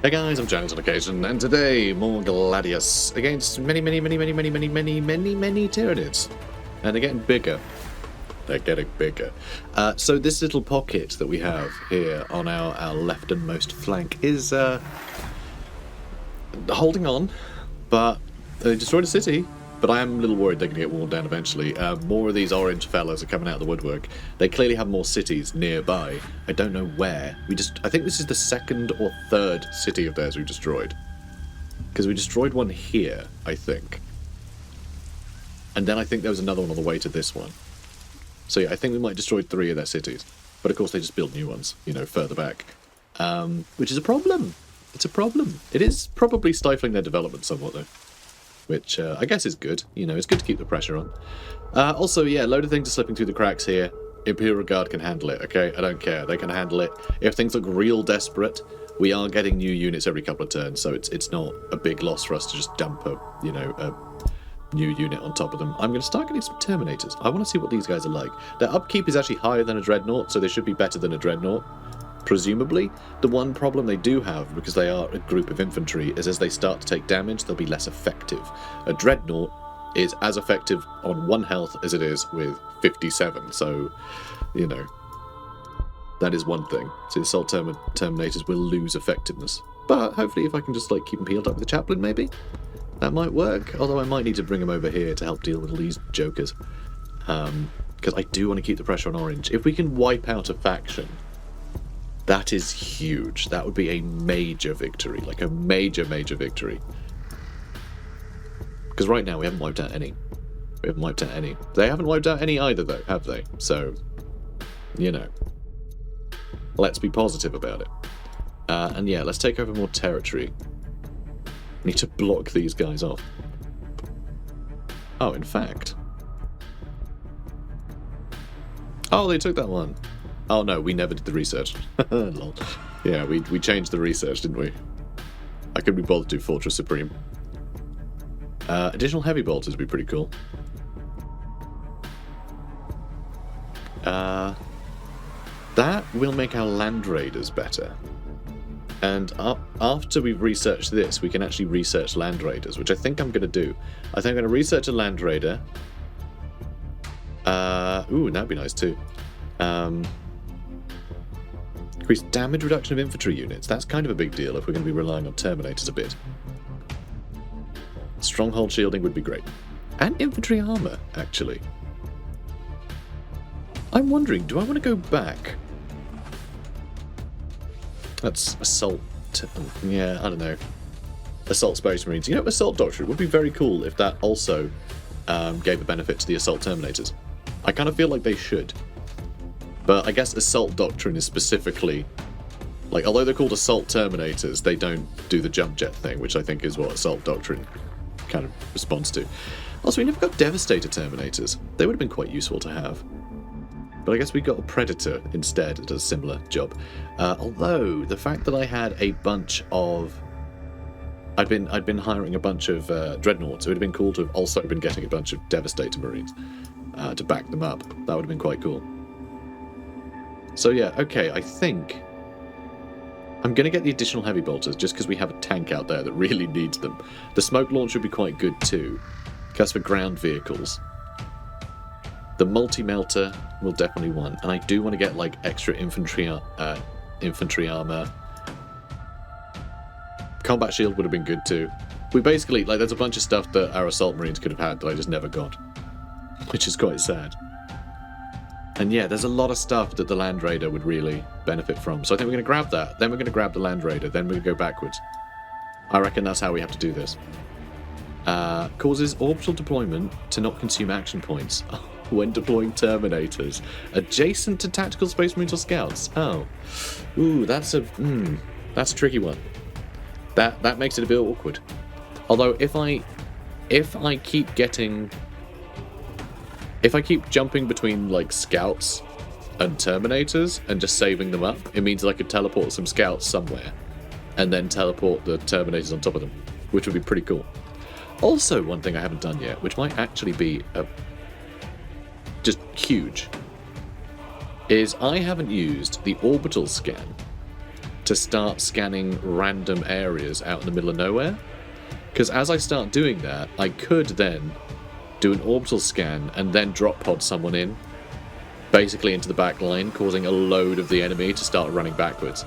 Hey guys, I'm Giants on occasion, and today more Gladius against many Tyranids. And they're getting bigger. They're getting bigger. So this little pocket that we have here on our leftmost flank is holding on, but they destroyed a city. But I am a little worried they're going to get worn down eventually. More of these orange fellas are coming out of the woodwork. They clearly have more cities nearby. I don't know where. I think this is the second or third city of theirs we've destroyed. Because we destroyed one here, I think. And then I think there was another one on the way to this one. So yeah, I think we might destroy 3 of their cities. But of course they just build new ones, further back. Which is a problem. It's a problem. It is probably stifling their development somewhat, though. Which I guess is good. It's good to keep the pressure on. Also, yeah, a load of things are slipping through the cracks here. Imperial Guard can handle it, okay? I don't care. They can handle it. If things look real desperate, we are getting new units every couple of turns, so it's not a big loss for us to just dump a new unit on top of them. I'm going to start getting some Terminators. I want to see what these guys are like. Their upkeep is actually higher than a Dreadnought, so they should be better than a Dreadnought. Presumably. The one problem they do have, because they are a group of infantry, is as they start to take damage, they'll be less effective. A Dreadnought is as effective on 1 health as it is with 57, so, that is one thing. So the Assault Terminators will lose effectiveness. But hopefully if I can just keep them healed up with the Chaplain, maybe, that might work. Although I might need to bring them over here to help deal with all these jokers. Because I do want to keep the pressure on Orange. If we can wipe out a faction, that is huge. That would be a major victory. Like a major victory. Because right now we haven't wiped out any. We haven't wiped out any. They haven't wiped out any either, though, have they? So, let's be positive about it. And yeah, let's take over more territory. We need to block these guys off. Oh, in fact. Oh, they took that one. Oh no, we never did the research. Lol. Yeah, we changed the research, didn't we? I couldn't be bothered to do Fortress Supreme. Additional heavy bolters would be pretty cool. That will make our Land Raiders better. And after we've researched this, we can actually research Land Raiders, which I think I'm going to do. I think I'm going to research a Land Raider. Ooh, that'd be nice too. Increase damage reduction of infantry units. That's kind of a big deal if we're going to be relying on Terminators a bit. Stronghold shielding would be great. And infantry armor, actually. I'm wondering, do I want to go back? That's Assault... yeah, I don't know. Assault Space Marines. Assault Doctrine would be very cool if that also gave a benefit to the Assault Terminators. I kind of feel like they should. But I guess Assault Doctrine is specifically... although they're called Assault Terminators, they don't do the jump jet thing, which I think is what Assault Doctrine kind of responds to. Also, we never got Devastator Terminators. They would have been quite useful to have. But I guess we got a Predator instead that does a similar job. Although, the fact that I had a bunch of... I'd been hiring a bunch of Dreadnoughts, it would have been cool to have also been getting a bunch of Devastator Marines to back them up. That would have been quite cool. So yeah, okay, I think I'm going to get the additional heavy bolters just because we have a tank out there that really needs them. The smoke launch would be quite good too, because for ground vehicles. The multi-melter will definitely want, and I do want to get extra infantry armor. Combat shield would have been good too. We basically, there's a bunch of stuff that our assault marines could have had that I just never got, which is quite sad. And yeah, there's a lot of stuff that the Land Raider would really benefit from. So I think we're going to grab that, then we're going to grab the Land Raider, then we're going to go backwards. I reckon that's how we have to do this. Causes orbital deployment to not consume action points when deploying Terminators adjacent to tactical Space Marines or Scouts. Oh. Ooh, that's a tricky one. That makes it a bit awkward. Although if I keep getting... If I keep jumping between, Scouts and Terminators and just saving them up, it means that I could teleport some Scouts somewhere and then teleport the Terminators on top of them, which would be pretty cool. Also, one thing I haven't done yet, which might actually be just huge, is I haven't used the orbital scan to start scanning random areas out in the middle of nowhere. Because as I start doing that, I could then do an orbital scan and then drop pod someone in, basically into the back line, causing a load of the enemy to start running backwards.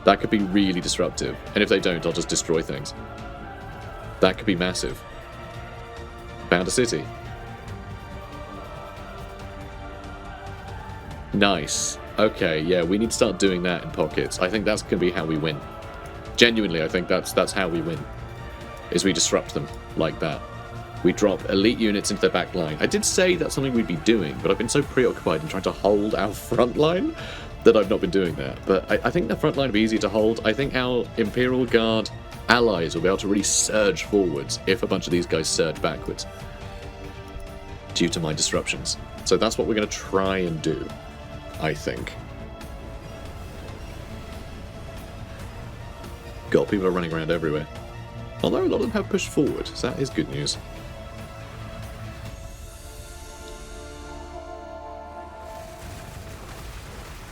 That could be really disruptive, and if they don't, I'll just destroy things. That could be massive. Found a city. Nice. Okay, yeah, we need to start doing that in pockets. I think that's going to be how we win. Genuinely, I think that's how we win. Is we disrupt them like that. We drop elite units into their back line. I did say that's something we'd be doing, but I've been so preoccupied in trying to hold our front line that I've not been doing that. But I think the front line will be easy to hold. I think our Imperial Guard allies will be able to really surge forwards if a bunch of these guys surge backwards due to my disruptions. So that's what we're going to try and do, I think. God, people are running around everywhere. Although a lot of them have pushed forward, so that is good news.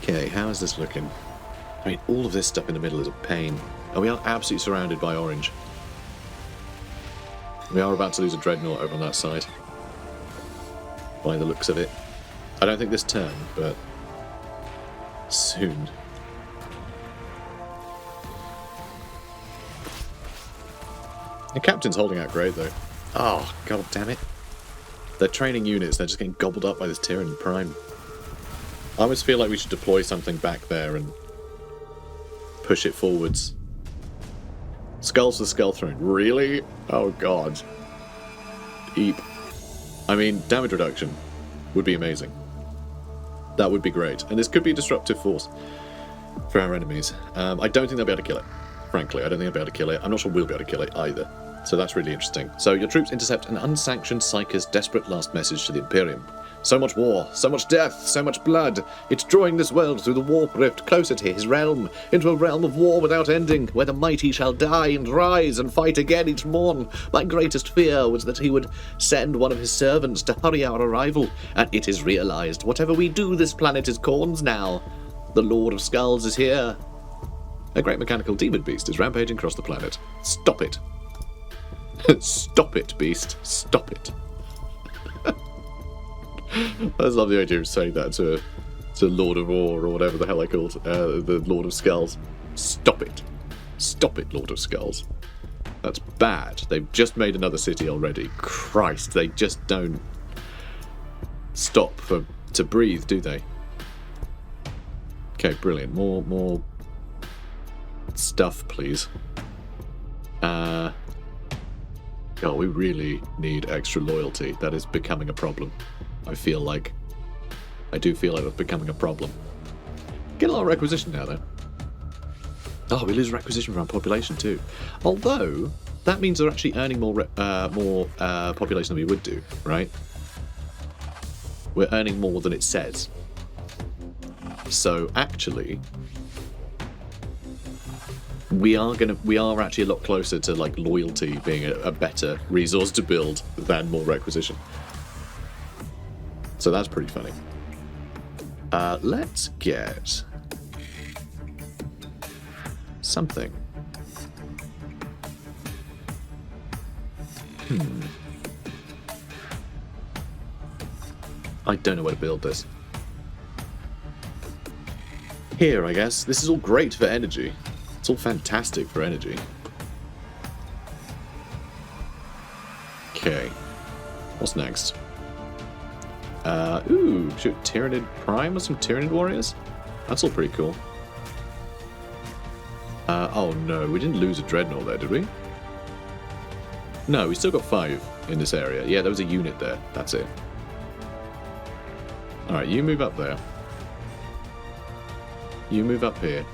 Okay, how is this looking? I mean, all of this stuff in the middle is a pain. And we are absolutely surrounded by orange. We are about to lose a dreadnought over on that side. By the looks of it. I don't think this turn, but soon. The captain's holding out great, though. Oh, god damn it. They're training units, they're just getting gobbled up by this Tyranid Prime. I almost feel like we should deploy something back there and push it forwards. Skulls for Skull Throne. Really? Oh god. Eep. I mean, damage reduction would be amazing. That would be great. And this could be a disruptive force for our enemies. I don't think they'll be able to kill it. Frankly, I don't think they'll be able to kill it. I'm not sure we'll be able to kill it either. So that's really interesting. So your troops intercept an unsanctioned Psyker's desperate last message to the Imperium. So much war, so much death, so much blood. It's drawing this world through the warp rift closer to his realm, into a realm of war without ending, where the mighty shall die and rise and fight again each morn. My greatest fear was that he would send one of his servants to hurry our arrival, and it is realized. Whatever we do, this planet is Khorne's now. The Lord of Skulls is here. A great mechanical demon beast is rampaging across the planet. Stop it. Stop it, beast. Stop it. I just love the idea of saying that to Lord of War or whatever the hell I called the Lord of Skulls. Stop it. Stop it, Lord of Skulls. That's bad. They've just made another city already. Christ, they just don't stop to breathe, do they? Okay, brilliant. More stuff, please. God, we really need extra loyalty. That is becoming a problem. I do feel like that's becoming a problem. Get a lot of requisition now, though. Oh, we lose requisition from our population too. Although that means they're actually earning more population than we would do, right? We're earning more than it says. So actually, we are actually a lot closer to like loyalty being a better resource to build than more requisition. So that's pretty funny. Let's get something. I don't know where to build this. Here, I guess. This is all great for energy. It's all fantastic for energy. Okay. What's next? Ooh, shoot, Tyranid Prime with some Tyranid warriors? That's all pretty cool. Oh no, we didn't lose a Dreadnought there, did we? No, we still got 5 in this area. Yeah, there was a unit there. That's it. Alright, you move up there. You move up here.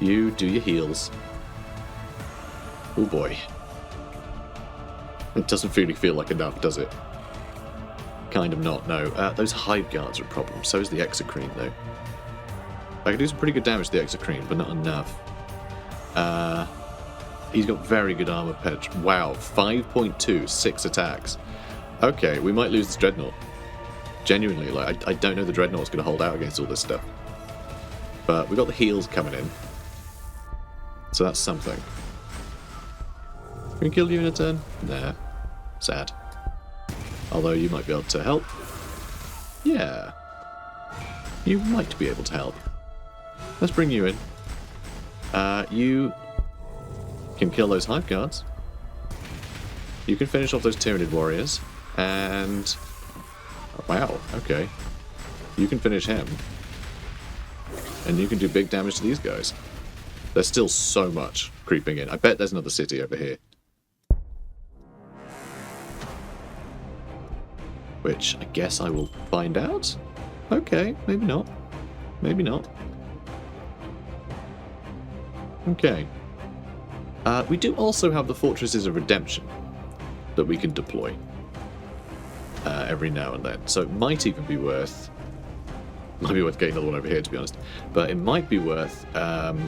You do your heals. Oh boy. It doesn't really feel like enough, does it? Kind of not, no. Those Hive Guards are a problem. So is the Exocrine, though. I can do some pretty good damage to the Exocrine, but not enough. He's got very good armor patch. Wow, 5.2, 6 attacks. Okay, we might lose this Dreadnought. Genuinely, like, I don't know the Dreadnought's going to hold out against all this stuff. But we've got the heals coming in. So that's something. Can we kill you in a turn? Nah. Sad. Although you might be able to help. Yeah. You might be able to help. Let's bring you in. You can kill those hive guards. You can finish off those Tyranid warriors. And... oh, wow, okay. You can finish him. And you can do big damage to these guys. There's still so much creeping in. I bet there's another city over here. Which I guess I will find out? Okay, maybe not. Maybe not. Okay. We do also have the Fortresses of Redemption that we can deploy every now and then. So it might even be worth... might be worth getting another one over here, to be honest. But it might be worth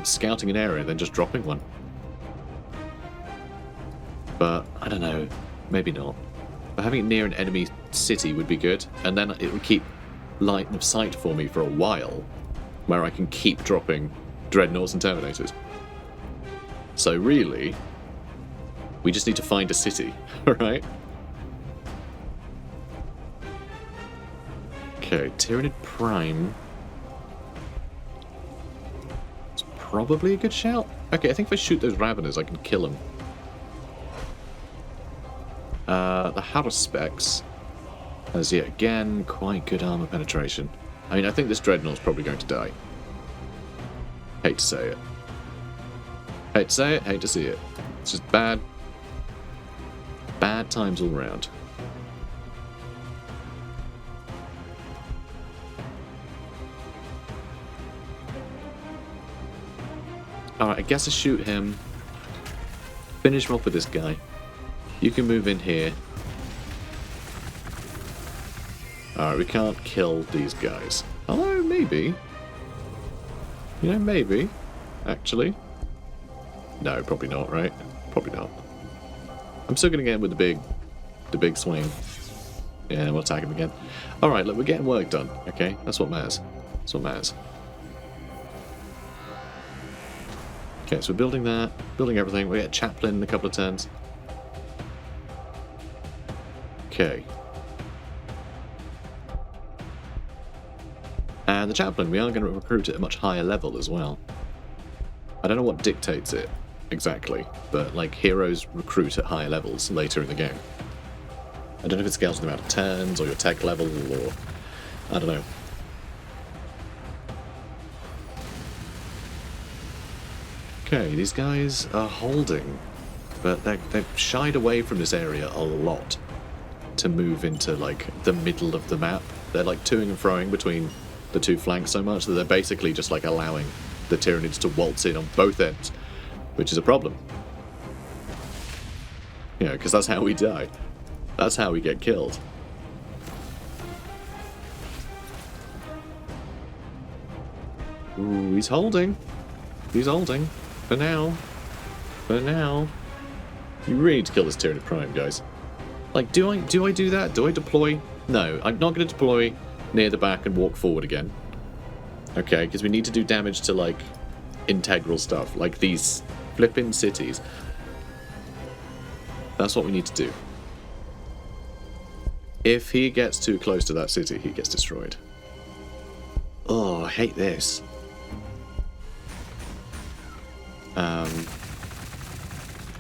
scouting an area and then just dropping one. But, I don't know. Maybe not. But having it near an enemy city would be good. And then it would keep line of sight for me for a while, where I can keep dropping Dreadnoughts and Terminators. So really, we just need to find a city, alright? Okay, Tyranid Prime. It's probably a good shout. Okay, I think if I shoot those Raveners, I can kill them. The Haruspex has yet again quite good armor penetration. I mean, I think this Dreadnought's probably going to die. Hate to say it. Hate to say it, hate to see it. It's just bad. Bad times all round. Alright, I guess I shoot him. Finish him off with this guy. You can move in here. Alright, we can't kill these guys. Although, maybe. You know, maybe. Actually. No, probably not, right? Probably not. I'm still going to get in with the big swing. Yeah, we'll attack him again. Alright, look, we're getting work done, okay? That's what matters. That's what matters. Okay, so we're building that, building everything. We get a chaplain in a couple of turns. Okay. And the chaplain, we are going to recruit at a much higher level as well. I don't know what dictates it exactly, but like heroes recruit at higher levels later in the game. I don't know if it scales with the amount of turns or your tech level or... I don't know. Okay, these guys are holding, but they've shied away from this area a lot to move into like the middle of the map. They're like toing and froing between the two flanks so much that they're basically just like allowing the Tyranids to waltz in on both ends, which is a problem. You know, because that's how we die. That's how we get killed. Ooh, he's holding. He's holding. For now. For now. You really need to kill this Tyranid Prime, guys. Like, do I do that? Do I deploy? No, I'm not going to deploy near the back and walk forward again. Okay, because we need to do damage to, like, integral stuff. Like these flipping cities. That's what we need to do. If he gets too close to that city, he gets destroyed. Oh, I hate this.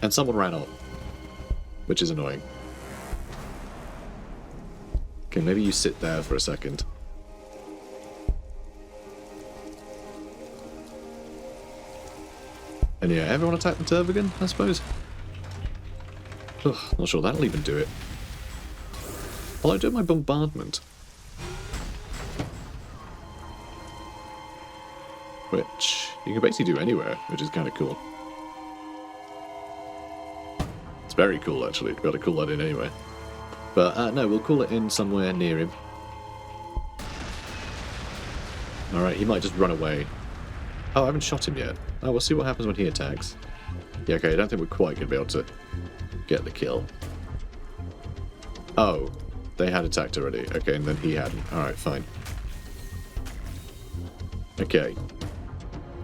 And someone ran off, which is annoying. Okay, maybe you sit there for a second. And yeah, everyone attack the Tervigan, I suppose? Ugh, not sure that'll even do it. Although I do my bombardment. Which you can basically do anywhere, which is kind of cool. It's very cool, actually, to be able to call that in anywhere. But no, we'll call it in somewhere near him. Alright, he might just run away. Oh, I haven't shot him yet. Oh, we'll see what happens when he attacks. Yeah, okay, I don't think we're quite going to be able to get the kill. Oh, they had attacked already. Okay, and then he hadn't. Alright, fine. Okay.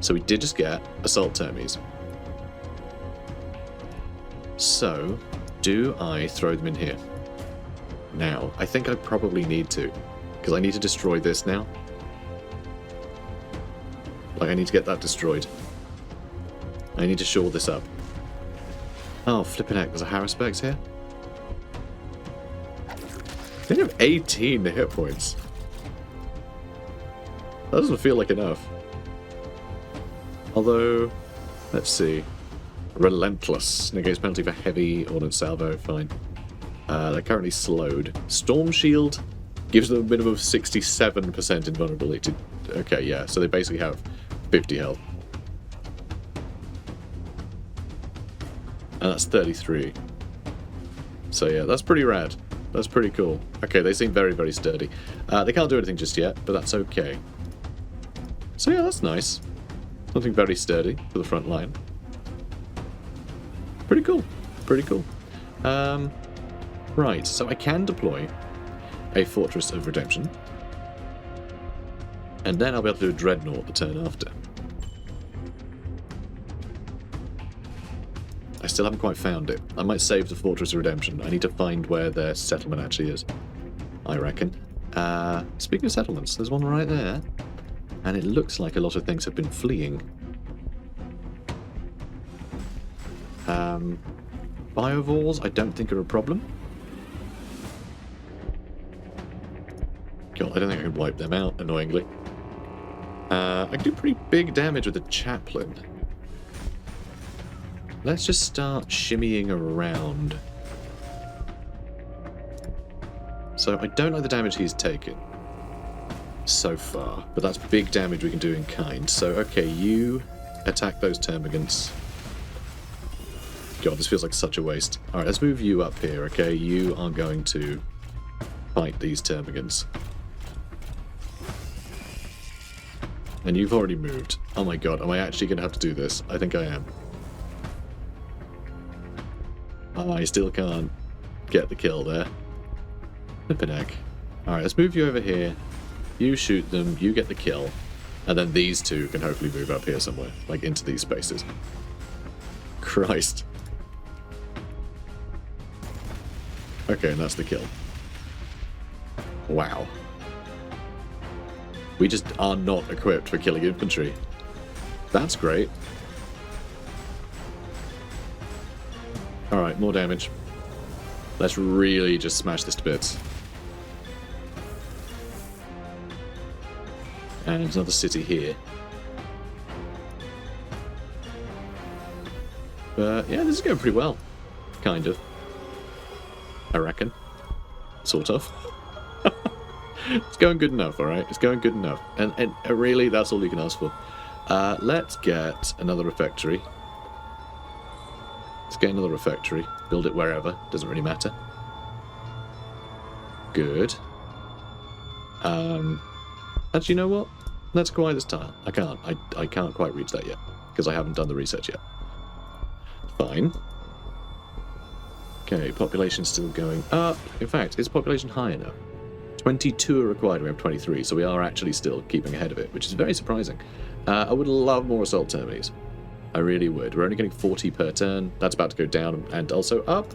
So we did just get assault termies. So, do I throw them in here? Now, I think I probably need to, because I need to destroy this now. Like, I need to get that destroyed. I need to shore this up. Oh, flippin' heck, there's a Harrispex here? They have 18 hit points. That doesn't feel like enough. Although, let's see. Relentless. Negates penalty for heavy ordnance salvo. Fine. They're currently slowed. Storm Shield gives them a minimum of 67% invulnerability. Okay, yeah. So they basically have 50 health. And that's 33. So yeah, that's pretty rad. That's pretty cool. Okay, they seem very, very sturdy. They can't do anything just yet, but that's okay. So yeah, that's nice. Something very sturdy for the front line. Pretty cool. Pretty cool. Right, so I can deploy a Fortress of Redemption. And then I'll be able to do a Dreadnought the turn after. I still haven't quite found it. I might save the Fortress of Redemption. I need to find where their settlement actually is, I reckon. Speaking of settlements, there's one right there. And it looks like a lot of things have been fleeing. Biovores, I don't think are a problem. God, I don't think I can wipe them out, annoyingly. I can do pretty big damage with the Chaplain. Let's just start shimmying around. So I don't like the damage he's taken so far, but that's big damage we can do in kind. So, okay, you attack those termagants. God, this feels like such a waste. Alright, let's move you up here, okay? You are going to fight these termagants. And you've already moved. Oh my god, am I actually going to have to do this? I think I am. I still can't get the kill there. Flippin' heck. Alright, let's move you over here. You shoot them, you get the kill. And then these two can hopefully move up here somewhere. Like, into these spaces. Christ. Okay, and that's the kill. Wow. We just are not equipped for killing infantry. That's great. Alright, more damage. Let's really just smash this to bits. And there's another city here. But yeah, this is going pretty well. Kind of. I reckon. Sort of. It's going good enough, alright? It's going good enough. And really, that's all you can ask for. Let's get another refectory. Let's get another refectory. Build it wherever. Doesn't really matter. Good. Actually, you know what? Let's acquire this tile. I can't. I can't quite reach that yet. Because I haven't done the research yet. Fine. Okay, population's still going up. In fact, is population high enough? 22 are required, we have 23, so we are actually still keeping ahead of it, which is very surprising. I would love more assault termies. I really would. We're only getting 40 per turn. That's about to go down and also up.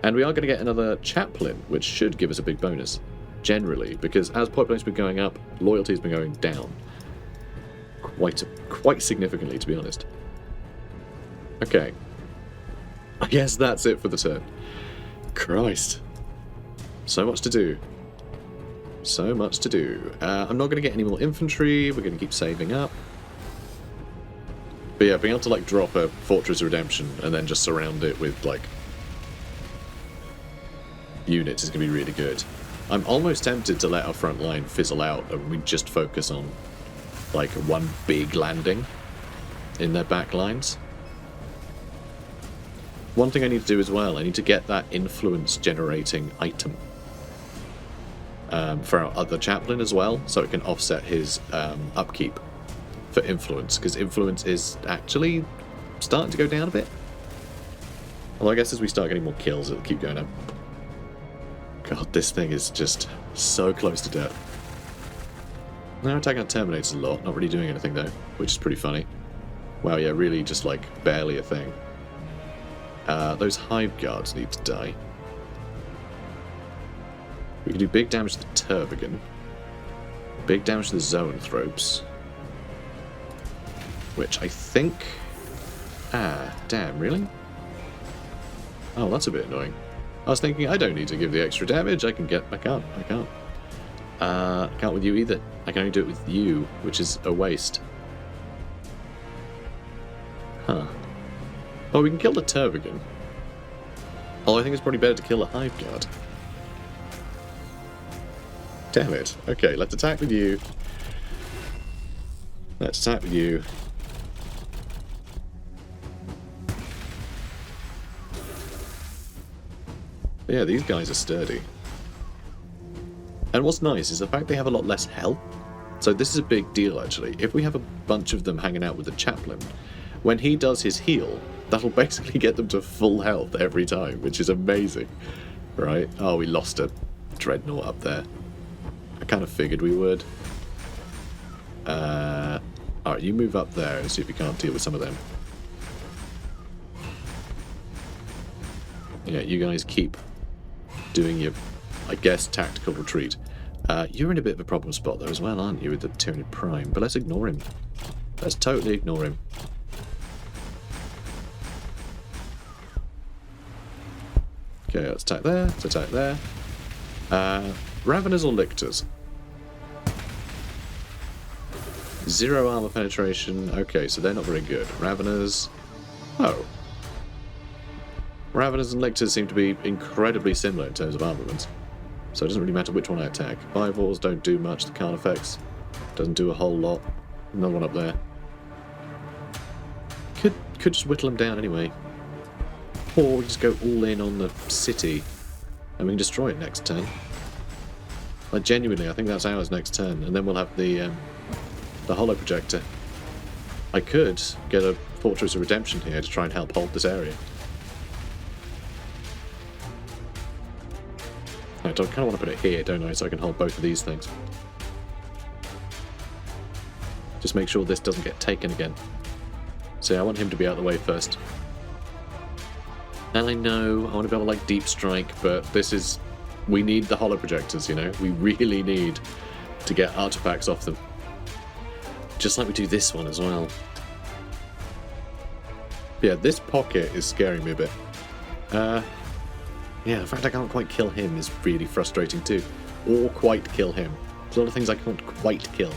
And we are going to get another chaplain, which should give us a big bonus, generally, because as population's been going up, loyalty's been going down. Quite significantly, to be honest. Okay. I guess that's it for the turn. Christ. So much to do. So much to do. I'm not going to get any more infantry. We're going to keep saving up. But yeah, being able to like drop a Fortress of Redemption and then just surround it with like units is going to be really good. I'm almost tempted to let our front line fizzle out and we just focus on like one big landing in their back lines. One thing I need to do as well, I need to get that influence generating item for our other chaplain as well, so it can offset his upkeep for influence, because influence is actually starting to go down a bit. Although I guess as we start getting more kills, it'll keep going up. God, this thing is just so close to death. They're attacking our Terminators a lot, not really doing anything though, which is pretty funny. Wow, yeah, really just like barely a thing. Those Hive Guards need to die. We can do big damage to the Turbigan. Big damage to the Zoanthropes. Which I think... Ah, damn, really? Oh, that's a bit annoying. I was thinking I don't need to give the extra damage, I can get... I can't. I can't with you either. I can only do it with you, which is a waste. Huh. Well, we can kill the Turbigan. Although I think it's probably better to kill the Hive Guard. Damn it. Okay, let's attack with you. Let's attack with you. Yeah, these guys are sturdy. And what's nice is the fact they have a lot less health. So this is a big deal, actually. If we have a bunch of them hanging out with the Chaplain, when he does his heal, that'll basically get them to full health every time, which is amazing. Right? Oh, we lost a Dreadnought up there. I kind of figured we would. Alright, you move up there and see if you can't deal with some of them. Yeah, you guys keep doing your, I guess, tactical retreat. You're in a bit of a problem spot though as well, aren't you, with the Tyranid Prime? But let's ignore him. Let's totally ignore him. Okay, let's attack there, let's attack there. Raveners or Lictors? 0 armor penetration. Okay, so they're not very good. Raveners. Oh. Raveners and Lictors seem to be incredibly similar in terms of armaments. So it doesn't really matter which one I attack. Bivors don't do much. The Carnifex doesn't do a whole lot. Another one up there. Could just whittle them down anyway. Or just go all in on the city and we can destroy it next turn. Like, genuinely, I think that's ours next turn, and then we'll have the holo projector. I could get a Fortress of Redemption here to try and help hold this area. I kind of want to put it here, don't I, so I can hold both of these things. Just make sure this doesn't get taken again. So I want him to be out of the way first. And I know I want to be able to like deep strike, but this is... We need the holo projectors, you know? We really need to get artifacts off them. Just like we do this one as well. Yeah, this pocket is scaring me a bit. Yeah, the fact I can't quite kill him is really frustrating too. Or quite kill him. There's a lot of things I can't quite kill.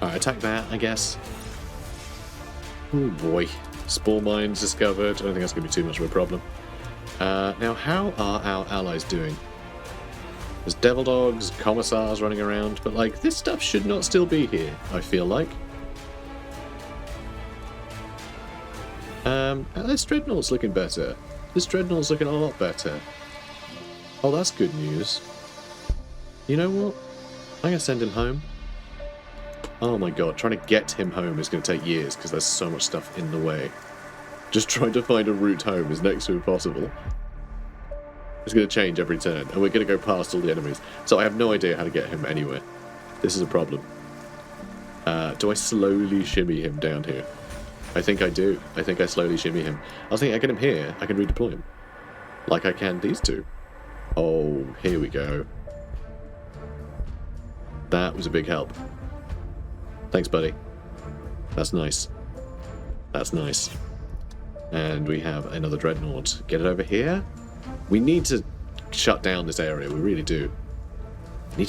Alright, attack that, I guess. Oh boy. Spore mines discovered. I don't think that's going to be too much of a problem. Now, how are our allies doing? There's Devil Dogs, Commissars running around, but like, this stuff should not still be here, I feel like. This Dreadnought's looking better. This Dreadnought's looking a lot better. Oh, that's good news. You know what? I'm going to send him home. Oh my god, trying to get him home is going to take years because there's so much stuff in the way. Just trying to find a route home is next to impossible. It's going to change every turn, and we're going to go past all the enemies. So I have no idea how to get him anywhere. This is a problem. Do I slowly shimmy him down here? I think I do. I think I slowly shimmy him. I was thinking I get him here, I can redeploy him. Like I can these two. Oh, here we go. That was a big help. Thanks, buddy. That's nice. That's nice. And we have another Dreadnought. Get it over here. We need to shut down this area. We really do. I need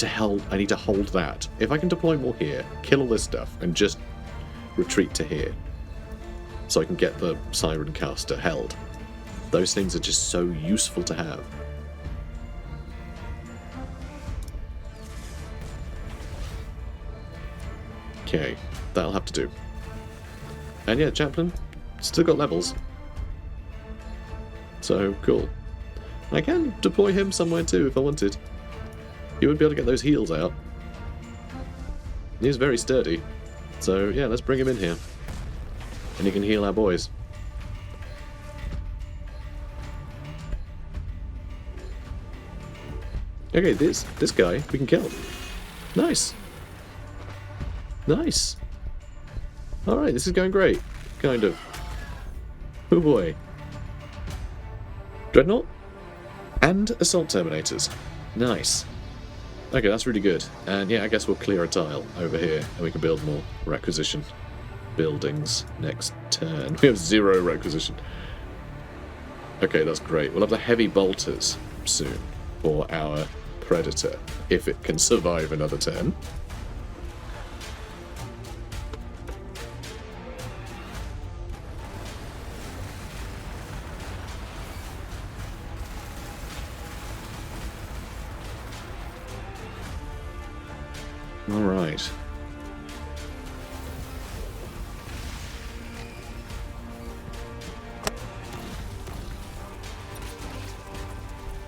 to hold that. If I can deploy more here, kill all this stuff, and just retreat to here. So I can get the Siren Caster held. Those things are just so useful to have. Okay, that'll have to do. And yeah, Chaplain, still got levels. So, cool. I can deploy him somewhere too if I wanted. He would be able to get those heals out. He's very sturdy. So yeah, let's bring him in here. And he can heal our boys. Okay, this guy we can kill. Nice. Nice. Alright, this is going great. Kind of. Oh boy. Dreadnought? And Assault Terminators. Nice. Okay, that's really good. And yeah, I guess we'll clear a tile over here and we can build more requisition buildings next turn. We have 0 requisition. Okay, that's great. We'll have the heavy bolters soon for our Predator, if it can survive another turn. All right.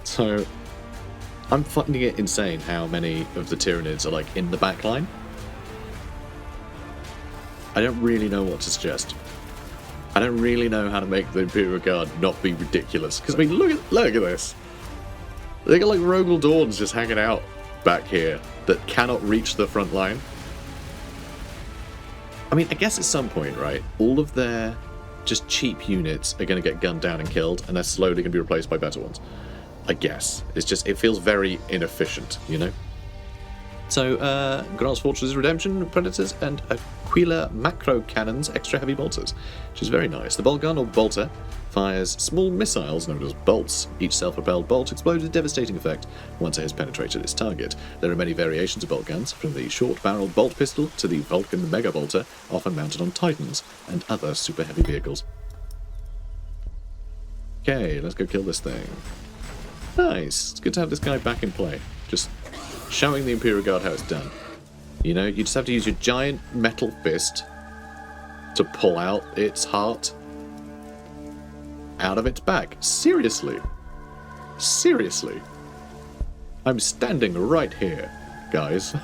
So, I'm finding it insane how many of the Tyranids are like in the back line. I don't really know what to suggest. I don't really know how to make the Imperial Guard not be ridiculous. Because I mean, look at this. They got like Rogal Dawns just hanging out back here that cannot reach the front line. I mean, I guess at some point, right, all of their just cheap units are going to get gunned down and killed, and they're slowly going to be replaced by better ones. I guess. It's just, it feels very inefficient, you know? So, Grant's Fortress Redemption, Predators, and Aquila Macro Cannons, extra heavy bolters, which is very nice. The bolt gun, or bolter, fires small missiles known as bolts. Each self-propelled bolt explodes with devastating effect once it has penetrated its target. There are many variations of bolt guns, from the short-barreled bolt pistol to the Vulcan Mega Bolter, often mounted on Titans and other super heavy vehicles. Okay, let's go kill this thing. Nice. It's good to have this guy back in play. Just showing the Imperial Guard how it's done. You know, you just have to use your giant metal fist to pull out its heart out of its back. Seriously. Seriously. I'm standing right here, guys.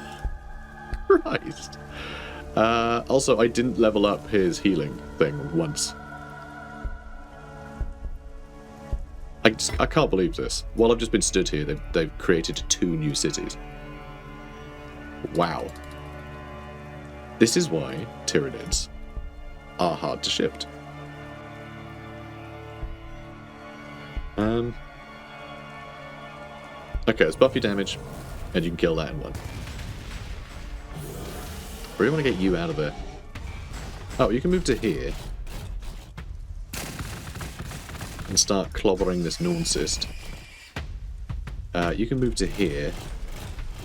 Christ. Also, I didn't level up his healing thing once. I can't believe this. While I've just been stood here, they've created 2 new cities. Wow. This is why Tyranids are hard to shift. Okay, let's buff your damage, and you can kill that in 1. I really want to get you out of there. Oh, you can move to here. And start clobbering this Norncist. You can move to here,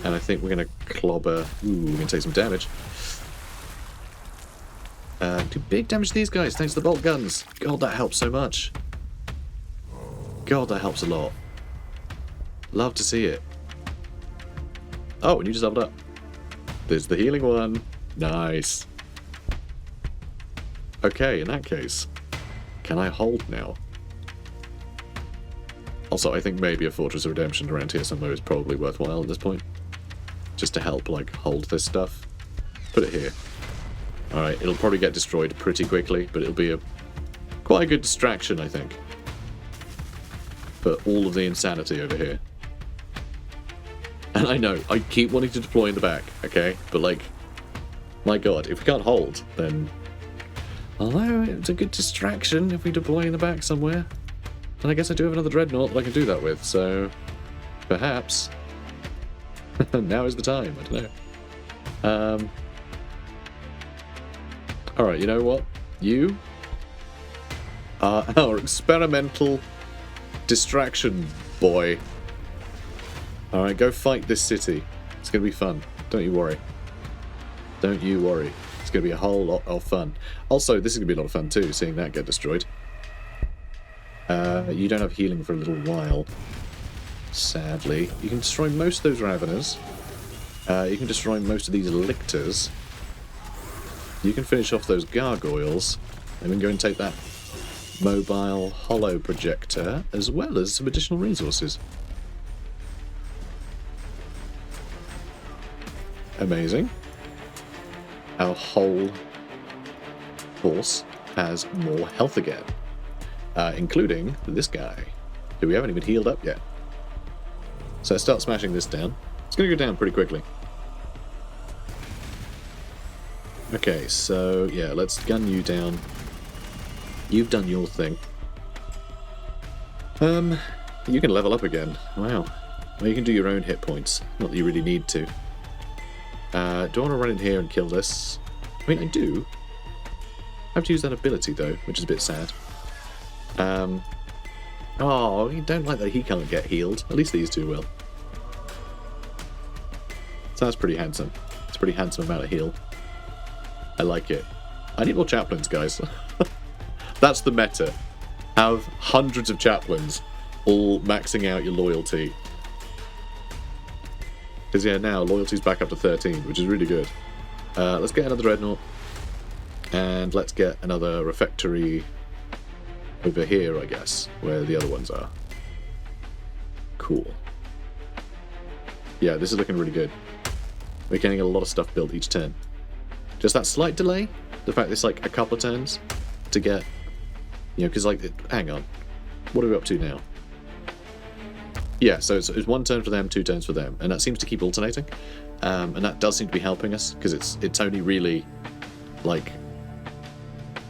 and I think we're going to clobber... Ooh, we're going to take some damage. Do big damage to these guys, thanks to the bolt guns. God, that helps so much. God, that helps a lot. Love to see it. Oh, and you just leveled up. There's the healing one. Nice. Okay, in that case, can I hold now? Also, I think maybe a Fortress of Redemption around here somewhere is probably worthwhile at this point. Just to help, like, hold this stuff. Put it here. Alright, it'll probably get destroyed pretty quickly, but it'll be quite a good distraction, I think. For all of the insanity over here. And I know, I keep wanting to deploy in the back, okay? But, like, my god, if we can't hold, then... Although, it's a good distraction if we deploy in the back somewhere. And I guess I do have another Dreadnought that I can do that with, so... Perhaps. Now is the time, I don't know. Alright, you know what? You are our experimental distraction boy. Alright, go fight this city. It's going to be fun. Don't you worry. Don't you worry. It's going to be a whole lot of fun. Also, this is going to be a lot of fun too, seeing that get destroyed. You don't have healing for a little while. Sadly. You can destroy most of those Raveners. You can destroy most of these Lictors. You can finish off those Gargoyles. And we can go and take that mobile hollow projector, as well as some additional resources. Amazing. Our whole force has more health again. Including this guy, who we haven't even healed up yet. So let's start smashing this down. It's going to go down pretty quickly. Okay, so yeah, let's gun you down. You've done your thing. You can level up again. Wow. Well, you can do your own hit points. Not that you really need to. Do I want to run in here and kill this? I mean, I do. I have to use that ability, though, which is a bit sad. Oh, you don't like that he can't get healed. At least these two will. So that's pretty handsome. It's a pretty handsome amount of heal. I like it. I need more chaplains, guys. That's the meta. Have hundreds of chaplains all maxing out your loyalty. Because yeah, now loyalty's back up to 13, which is really good. Let's get another dreadnought. And let's get another refectory over here, I guess, where the other ones are. Cool. Yeah, this is looking really good. We're getting a lot of stuff built each turn. Just that slight delay, the fact it's like a couple of turns to get, you know, because like, hang on, what are we up to now? Yeah, so it's 1 turn for them, 2 turns for them, and that seems to keep alternating, and that does seem to be helping us because it's only really like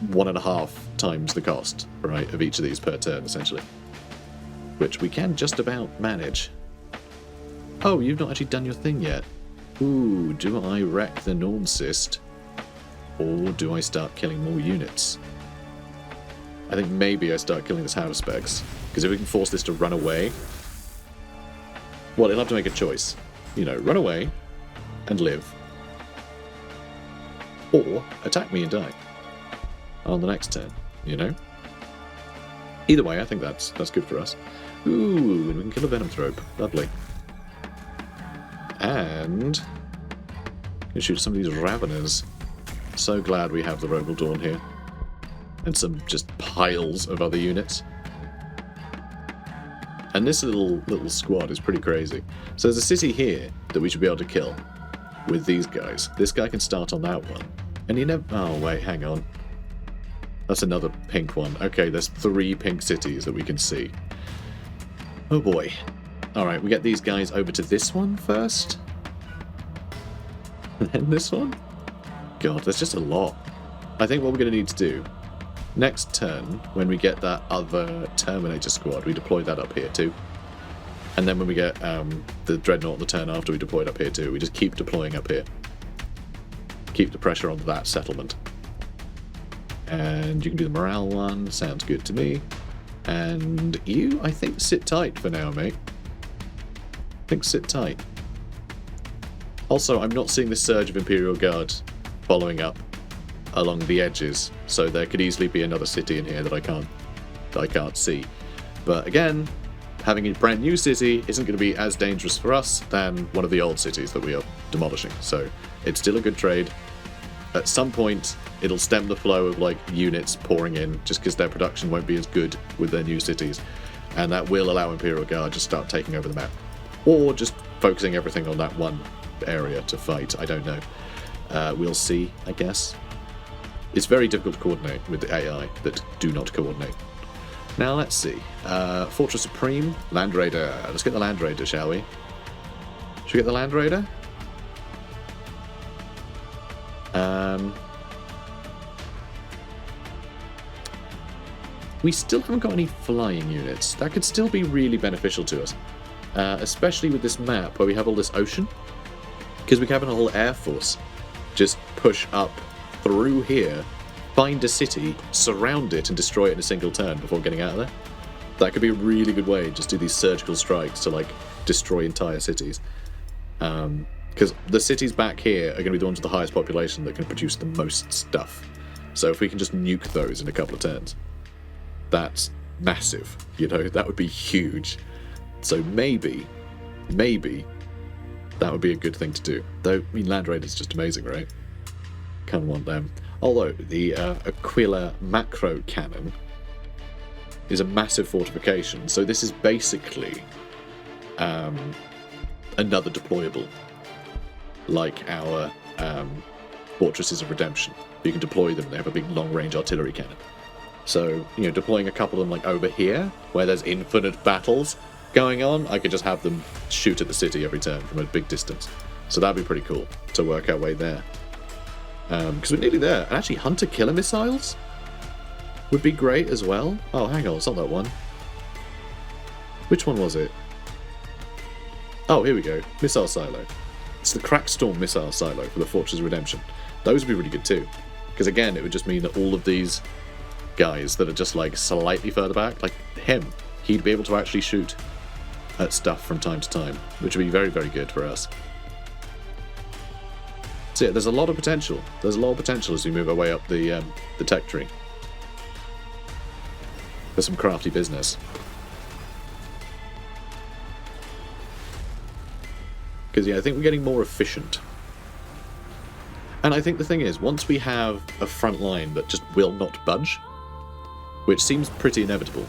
1.5 times the cost, right, of each of these per turn essentially, which we can just about manage. Oh, you've not actually done your thing yet. Ooh, do I wreck the Norn Cyst? Or do I start killing more units? I think maybe I start killing this Haruspex, because if we can force this to run away... Well, it'll have to make a choice. You know, run away and live. Or attack me and die. On the next turn, you know? Either way, I think that's good for us. Ooh, and we can kill a Venomthrope. Lovely. And... we can shoot some of these Raveners. So glad we have the Rogal Dawn here. And some just piles of other units. And this little squad is pretty crazy. So there's a city here that we should be able to kill with these guys. This guy can start on that one. And you never... oh, wait, hang on. That's another pink one. Okay, there's 3 pink cities that we can see. Oh boy. Alright, we get these guys over to this one first. And then this one? God, there's just a lot. I think what we're going to need to do, next turn, when we get that other Terminator squad, we deploy that up here too. And then when we get the Dreadnought the turn after, we deploy it up here too. We just keep deploying up here. Keep the pressure on that settlement. And you can do the morale one, sounds good to me. And you, I think, sit tight for now, mate. I think sit tight. Also, I'm not seeing this surge of Imperial Guard following up along the edges, so there could easily be another city in here that I can't see. But again, having a brand new city isn't going to be as dangerous for us than one of the old cities that we are demolishing. So it's still a good trade. At some point, it'll stem the flow of like units pouring in, just because their production won't be as good with their new cities, and that will allow Imperial Guard to start taking over the map, or just focusing everything on that one area to fight. I don't know. We'll see, I guess. It's very difficult to coordinate with the AI that do not coordinate. Now let's see. Fortress Supreme, Land Raider. Let's get the Land Raider, shall we? Should we get the Land Raider? We still haven't got any flying units. That could still be really beneficial to us. Especially with this map where we have all this ocean. Because we can have a whole air force just push up through here, find a city, surround it and destroy it in a single turn before getting out of there. That could be a really good way, just do these surgical strikes to like destroy entire cities. Because the cities back here are going to be the ones with the highest population that can produce the most stuff. So if we can just nuke those in a couple of turns, that's massive, you know, that would be huge. So maybe that would be a good thing to do. Though, I mean, Land Raider's just amazing, right? Kind of want them. Although, the Aquila macro cannon is a massive fortification, so this is basically another deployable, like our Fortresses of Redemption. You can deploy them, they have a big long-range artillery cannon. So, you know, deploying a couple of them like over here, where there's infinite battles, going on, I could just have them shoot at the city every turn from a big distance. So that'd be pretty cool to work our way there. Because we're nearly there. And actually, hunter-killer missiles would be great as well. Oh, hang on, it's not that one. Which one was it? Oh, here we go. Missile Silo. It's the Crackstorm Missile Silo for the Fortress of Redemption. Those would be really good too. Because again, it would just mean that all of these guys that are just like slightly further back, like him, he'd be able to actually shoot at stuff from time to time, which would be very, very good for us. So yeah, there's a lot of potential. There's a lot of potential as we move our way up the tech tree. For some crafty business. Because yeah, I think we're getting more efficient. And I think the thing is, once we have a front line that just will not budge, which seems pretty inevitable,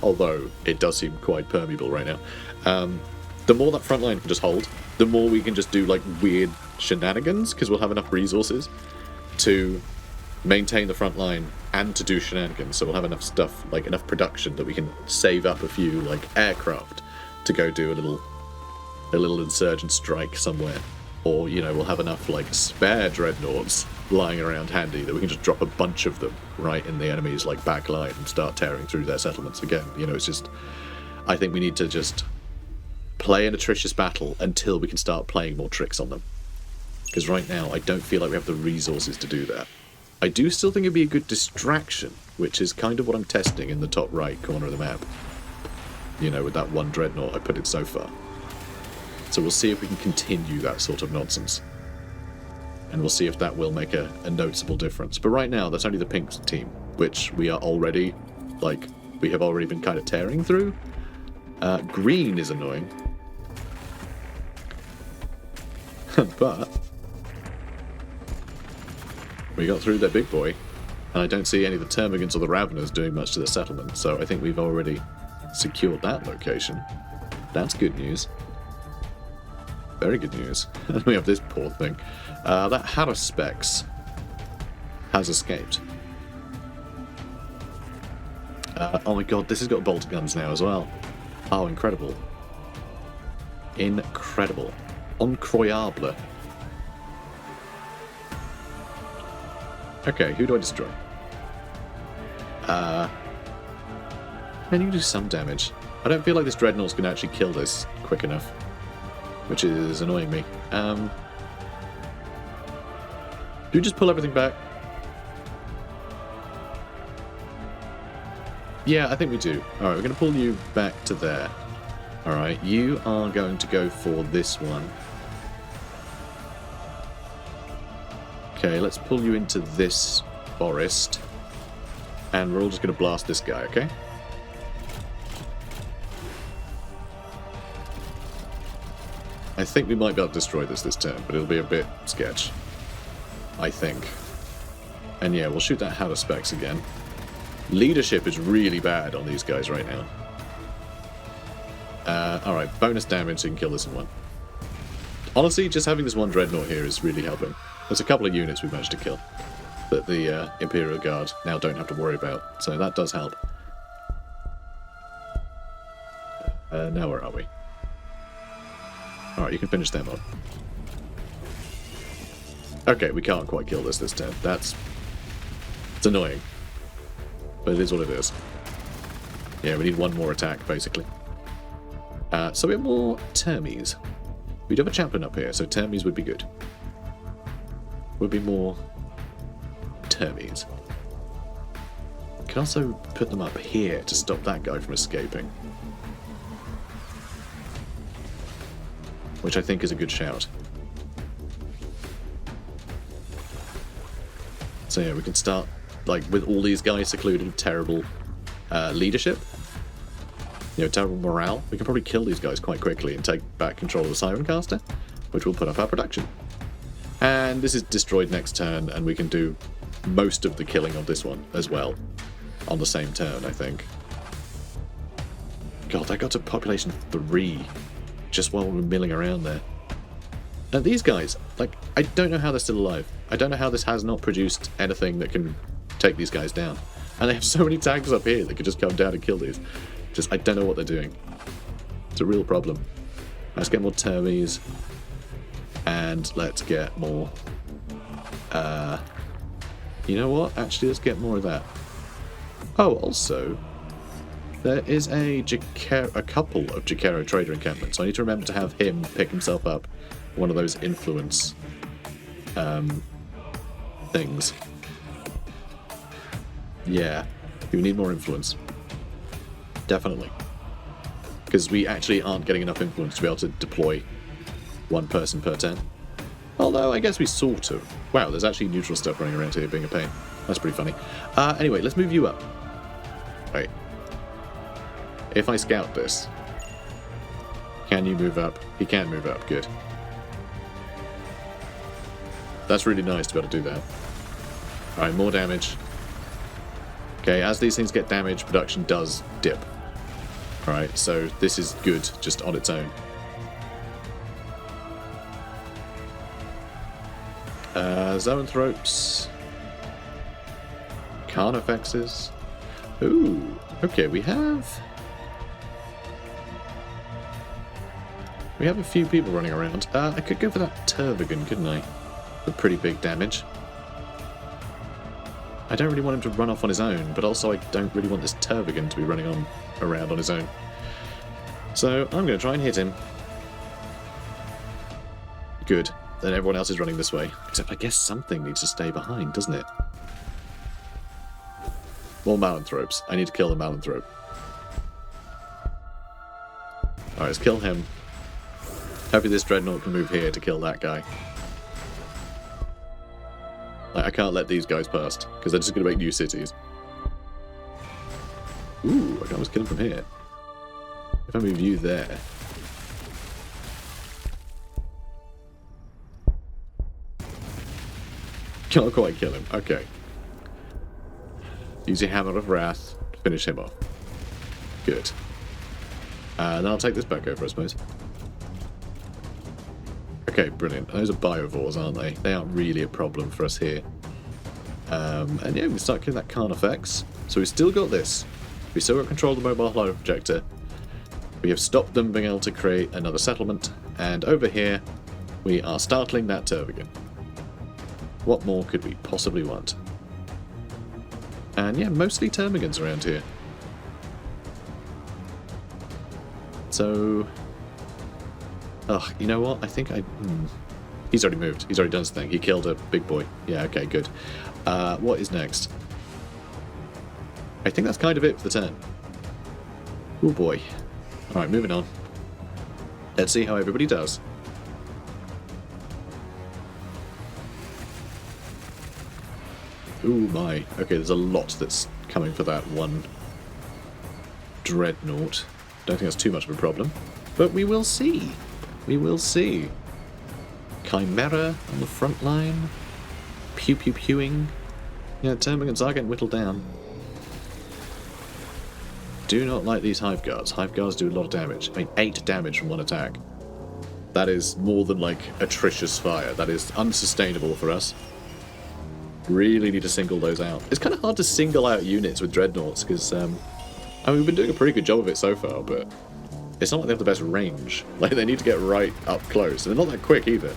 although it does seem quite permeable right now, the more that front line can just hold, the more we can just do like weird shenanigans, because we'll have enough resources to maintain the front line and to do shenanigans. So we'll have enough stuff, like enough production, that we can save up a few like aircraft to go do a little insurgent strike somewhere. Or, you know, we'll have enough like spare dreadnoughts lying around handy that we can just drop a bunch of them right in the enemy's like back line and start tearing through their settlements again. You know, it's just, I think we need to just play an atrocious battle until we can start playing more tricks on them. Because right now I don't feel like we have the resources to do that. I do still think it'd be a good distraction, which is kind of what I'm testing in the top right corner of the map. You know, with that one dreadnought I put in so far. So we'll see if we can continue that sort of nonsense. And we'll see if that will make a noticeable difference. But right now, that's only the pink team, which we are already, like, we have already been kind of tearing through. Green is annoying. But we got through their big boy, and I don't see any of the Termagants or the Raveners doing much to the settlement, so I think we've already secured that location. That's good news. Very good news. And we have this poor thing. That Haruspex has escaped. Oh my god, this has got bolt guns now as well. Oh, incredible. Incredible. Incroyable. Okay, who do I destroy? Man, you can do some damage. I don't feel like this Dreadnought's going to actually kill this quick enough, which is annoying me. Do you just pull everything back? Yeah, I think we do. Alright, we're going to pull you back to there. Alright, you are going to go for this one. Okay, let's pull you into this forest. And we're all just going to blast this guy, okay? I think we might be able to destroy this turn, but it'll be a bit sketch. I think. And yeah, we'll shoot that Haruspex again. Leadership is really bad on these guys right now. Alright, bonus damage so you can kill this one. Honestly, just having this one Dreadnought here is really helping. There's a couple of units we've managed to kill that the Imperial Guard now don't have to worry about, so that does help. Now where are we? Alright, you can finish them up. Okay, we can't quite kill this turn. It's annoying. But it is what it is. Yeah, we need one more attack, basically. So we have more Termies. We do have a chaplain up here, so Termies would be good. Would be more Termies. Can also put them up here to stop that guy from escaping. Which I think is a good shout. So yeah, we can start, like, with all these guys secluded, terrible leadership. You know, terrible morale. We can probably kill these guys quite quickly and take back control of the Siren Caster, which will put up our production. And this is destroyed next turn, and we can do most of the killing of this one as well on the same turn, I think. God, that got to population 3 just while we were milling around there. Now these guys, like, I don't know how they're still alive. I don't know how this has not produced anything that can take these guys down. And they have so many tanks up here that could just come down and kill these. Just, I don't know what they're doing. It's a real problem. Let's get more Termies. And let's get more... you know what? Actually, let's get more of that. Oh, also... There is a couple of Jakero trader encampments, so I need to remember to have him pick himself up one of those influence things. Yeah, we need more influence. Definitely. Because we actually aren't getting enough influence to be able to deploy one person per turn. Although, I guess we sort of. Wow, there's actually neutral stuff running around here being a pain. That's pretty funny. Anyway, let's move you up. Right. If I scout this, can you move up? He can move up, good. That's really nice to be able to do that. Alright, more damage. Okay, as these things get damaged, production does dip. Alright, so this is good just on its own. Zoanthropes. Carnifexes. Ooh, okay, we have a few people running around. I could go for that Tervigan, couldn't I? With pretty big damage. I don't really want him to run off on his own, but also I don't really want this Tervigan to be running around on his own. So I'm going to try and hit him. Good. Then everyone else is running this way. Except I guess something needs to stay behind, doesn't it? More Malanthropes. I need to kill the Malanthrope. Alright, let's kill him. Hopefully this Dreadnought can move here to kill that guy. Like, I can't let these guys past, because they're just going to make new cities. Ooh, I can almost kill him from here. If I move you there... Can't quite kill him. Okay. Use your Hammer of Wrath to finish him off. Good. Then I'll take this back over, I suppose. Okay, brilliant. Those are biovores, aren't they? They aren't really a problem for us here. And yeah, we start killing that Carnifex. So we've still got this. We still got control of the mobile holo projector. We have stopped them being able to create another settlement. And over here, we are startling that Tervigan. What more could we possibly want? And yeah, mostly Termagants around here. So... Ugh, you know what? I think I... He's already moved. He's already done his thing. He killed a big boy. Yeah, okay, good. What is next? I think that's kind of it for the turn. Oh boy. Alright, moving on. Let's see how everybody does. Ooh my. Okay, there's a lot that's coming for that one Dreadnought. Don't think that's too much of a problem. But we will see. We will see. Chimera on the front line. Pew pew pewing. Yeah, Termagants are getting whittled down. Do not like these Hive Guards. Hive Guards do a lot of damage. I mean, 8 damage from one attack. That is more than like atrocious fire. That is unsustainable for us. Really need to single those out. It's kind of hard to single out units with Dreadnoughts because, I mean, we've been doing a pretty good job of it so far, but it's not like they have the best range. Like, they need to get right up close. And they're not that quick either.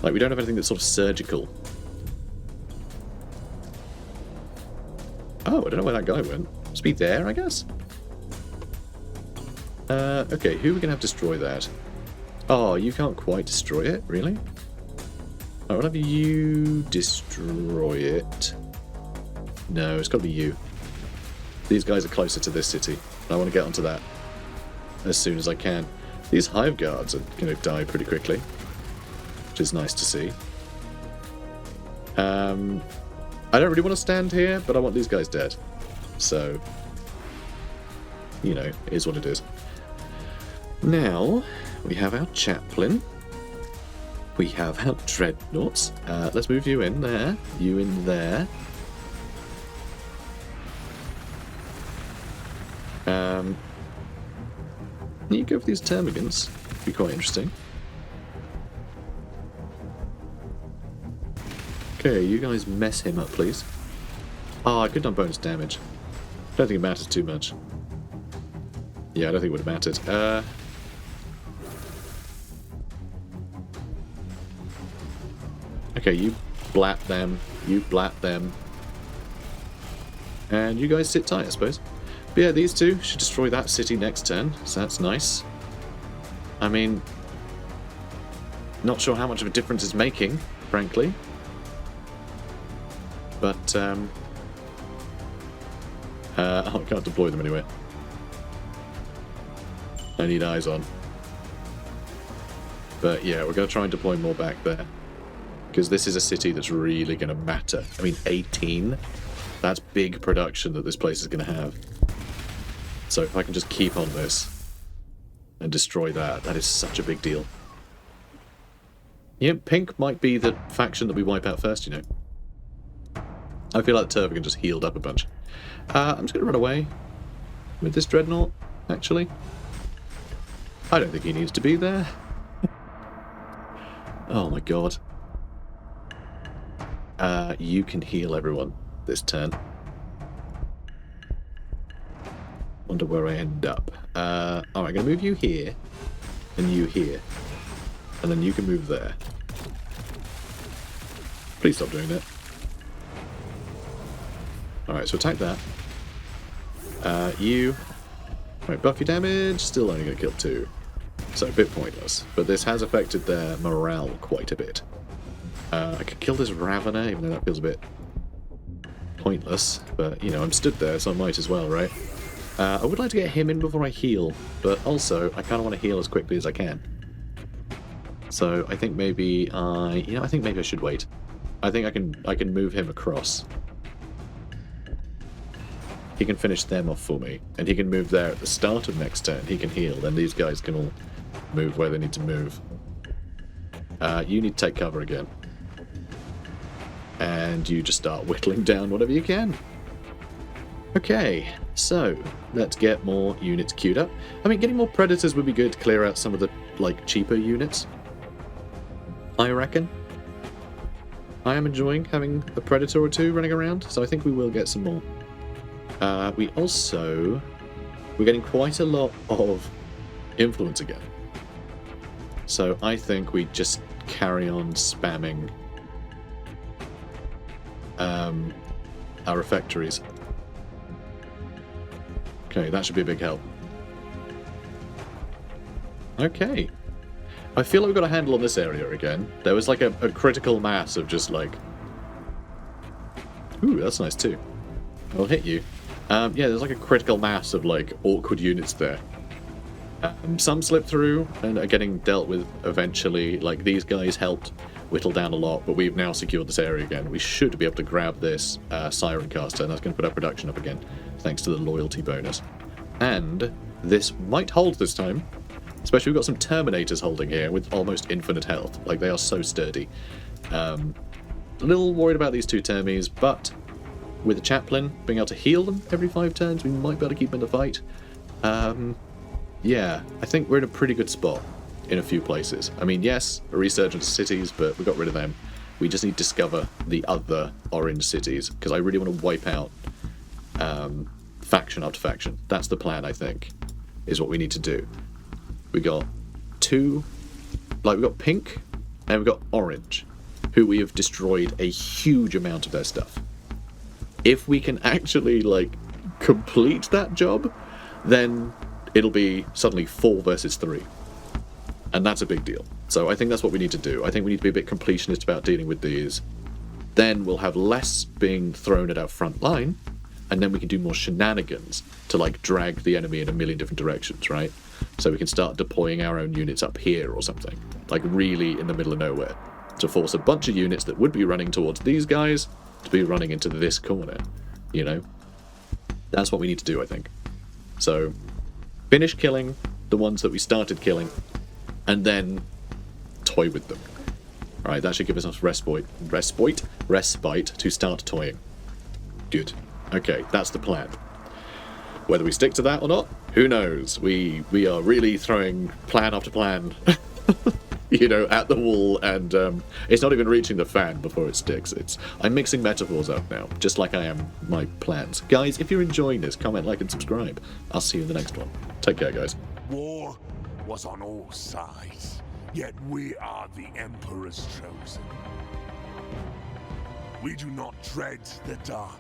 Like, we don't have anything that's sort of surgical. Oh, I don't know where that guy went. Must be there, I guess? Okay, who are we going to have destroy that? Oh, you can't quite destroy it? Really? Oh, I'll have you destroy it. No, it's got to be you. These guys are closer to this city. I want to get onto that as soon as I can. These Hive Guards are going to die pretty quickly, which is nice to see. I don't really want to stand here, but I want these guys dead. So, you know, it is what it is. Now, we have our Chaplain. We have our Dreadnoughts. Let's move you in there. You in there. You go for these Termagants. Be quite interesting. Okay, you guys mess him up, please. Oh, I could have done bonus damage. Don't think it matters too much. Yeah, I don't think it would have mattered. Okay, you blat them. You blat them. And you guys sit tight, I suppose. But yeah, these two should destroy that city next turn, so that's nice. I mean, not sure how much of a difference it's making, frankly. But, I can't deploy them anywhere. I need eyes on. But yeah, we're going to try and deploy more back there. Because this is a city that's really going to matter. I mean, 18? That's big production that this place is going to have. So if I can just keep on this and destroy that, that is such a big deal. Yeah, pink might be the faction that we wipe out first, you know. I feel like Turbigan just healed up a bunch. I'm just going to run away with this Dreadnought, actually. I don't think he needs to be there. Oh my god. You can heal everyone this turn. Wonder where I end up. Alright, I'm going to move you here, and you here. And then you can move there. Please stop doing that. Alright, so attack that. You... Right, buff your damage, still only going to kill 2. So a bit pointless. But this has affected their morale quite a bit. I could kill this Ravener, even though that feels a bit pointless. But, you know, I'm stood there, so I might as well, right? I would like to get him in before I heal, but also I kind of want to heal as quickly as I can. So I think maybe I think maybe I should wait. I think I can move him across. He can finish them off for me, and he can move there at the start of next turn. He can heal, then these guys can all move where they need to move. You need to take cover again. And you just start whittling down whatever you can. Okay, so let's get more units queued up. I mean, getting more Predators would be good to clear out some of the, like, cheaper units. I reckon. I am enjoying having a Predator or two running around, so I think we will get some more. We're getting quite a lot of influence again. So I think we just carry on spamming our refectories. Okay, that should be a big help. Okay. I feel like we've got a handle on this area again. There was like a critical mass of just like... Ooh, that's nice too. I'll hit you. Yeah, there's like a critical mass of like awkward units there. Some slip through and are getting dealt with eventually. Like these guys helped whittle down a lot, but we've now secured this area again. We should be able to grab this Siren Caster, and that's going to put our production up again, thanks to the loyalty bonus. And this might hold this time. Especially we've got some Terminators holding here with almost infinite health. Like, they are so sturdy. A little worried about these two Termies, but with a Chaplain being able to heal them every 5 turns, we might be able to keep them in the fight. Yeah, I think we're in a pretty good spot in a few places. I mean, yes, a resurgence of cities, but we got rid of them. We just need to discover the other orange cities, because I really want to wipe out faction after faction. That's the plan, I think, is what we need to do. We got we've got pink and we've got orange, who we have destroyed a huge amount of their stuff. If we can actually, like, complete that job, then it'll be suddenly 4 versus 3. And that's a big deal. So I think that's what we need to do. I think we need to be a bit completionist about dealing with these. Then we'll have less being thrown at our front line, and then we can do more shenanigans to, like, drag the enemy in a million different directions, right? So we can start deploying our own units up here or something, like really in the middle of nowhere, to force a bunch of units that would be running towards these guys to be running into this corner, you know? That's what we need to do, I think. So, finish killing the ones that we started killing, and then toy with them. Alright, that should give us enough respite to start toying. Good. Okay, that's the plan. Whether we stick to that or not, who knows? We are really throwing plan after plan, you know, at the wall, and it's not even reaching the fan before it sticks. I'm mixing metaphors up now, just like I am my plans. Guys, if you're enjoying this, comment, like, and subscribe. I'll see you in the next one. Take care, guys. War was on all sides, yet we are the Emperor's chosen. We do not dread the dark.